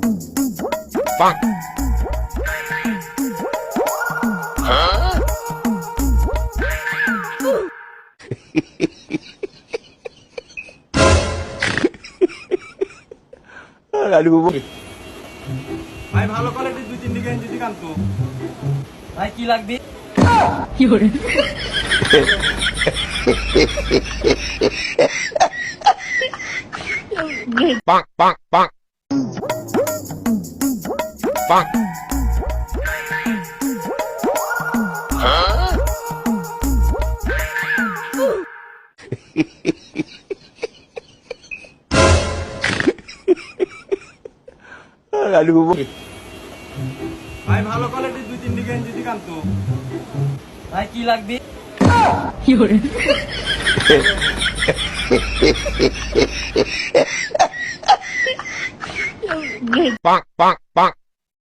Bonk. Aduh, ভাই ভালো কোয়ালিটির দুই তিনটি গেঞ্জি দিকান তো ভাই কি লাগবে? bonk, bonk, bonk. Bonk. Aduh, ভাই ভালো কোয়ালিটির দুই তিনটি গেঞ্জি দিকান তো ভাই কি লাগবে? bonk, bonk, bonk.